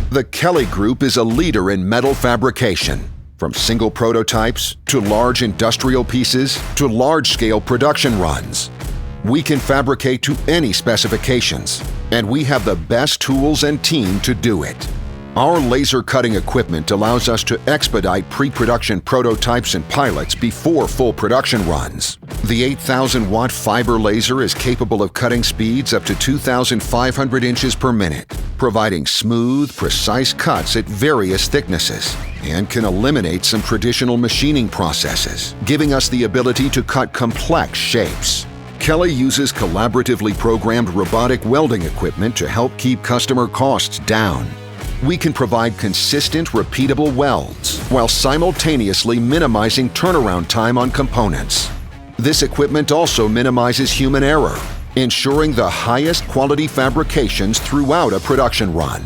The Kelly Group is a leader in metal fabrication. From single prototypes to large industrial pieces to large-scale production runs. We can fabricate to any specifications, and we have the best tools and team to do it. Our laser cutting equipment allows us to expedite pre-production prototypes and pilots before full production runs. The 8,000-watt fiber laser is capable of cutting speeds up to 2,500 inches per minute, providing smooth, precise cuts at various thicknesses, and can eliminate some traditional machining processes, giving us the ability to cut complex shapes. Kelly uses collaboratively programmed robotic welding equipment to help keep customer costs down. We can provide consistent, repeatable welds while simultaneously minimizing turnaround time on components. This equipment also minimizes human error, ensuring the highest quality fabrications throughout a production run.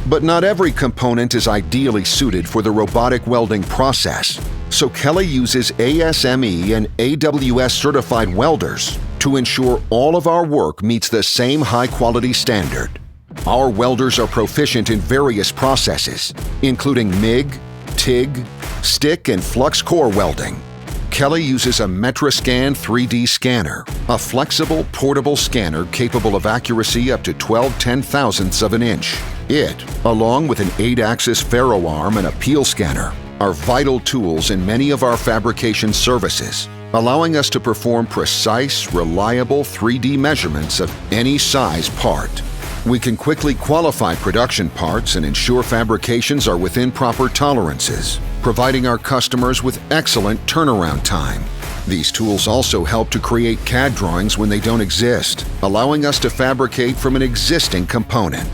But not every component is ideally suited for the robotic welding process, so Kelly uses ASME and AWS certified welders to ensure all of our work meets the same high-quality standard. Our welders are proficient in various processes, including MIG, TIG, stick, and flux core welding. Kelly uses a Metroscan 3D scanner, a flexible, portable scanner capable of accuracy up to 12/10,000ths of an inch. It, along with an 8-axis ferro arm and a peel scanner, are vital tools in many of our fabrication services, allowing us to perform precise, reliable 3D measurements of any size part. We can quickly qualify production parts and ensure fabrications are within proper tolerances, providing our customers with excellent turnaround time. These tools also help to create CAD drawings when they don't exist, allowing us to fabricate from an existing component.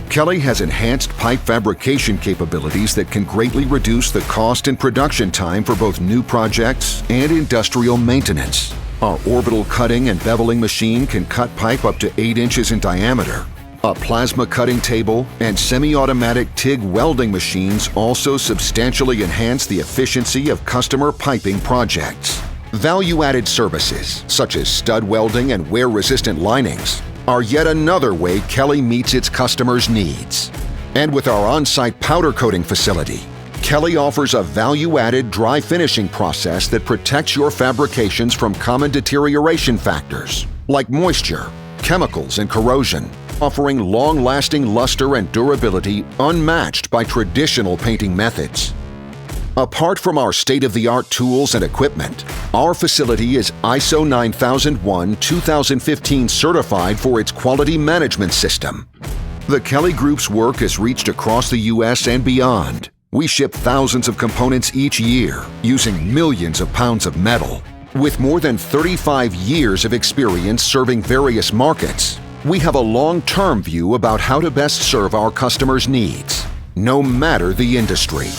Kelly has enhanced pipe fabrication capabilities that can greatly reduce the cost and production time for both new projects and industrial maintenance. Our orbital cutting and beveling machine can cut pipe up to 8 inches in diameter. A plasma cutting table and semi-automatic TIG welding machines also substantially enhance the efficiency of customer piping projects. Value-added services, such as stud welding and wear-resistant linings, are yet another way Kelly meets its customers' needs. And with our on-site powder coating facility, Kelly offers a value-added dry finishing process that protects your fabrications from common deterioration factors like moisture, chemicals, and corrosion, offering long-lasting luster and durability unmatched by traditional painting methods. Apart from our state-of-the-art tools and equipment, our facility is ISO 9001-2015 certified for its quality management system. The Kelly Group's work has reached across the U.S. and beyond. We ship thousands of components each year, using millions of pounds of metal. With more than 35 years of experience serving various markets, we have a long-term view about how to best serve our customers' needs, no matter the industry.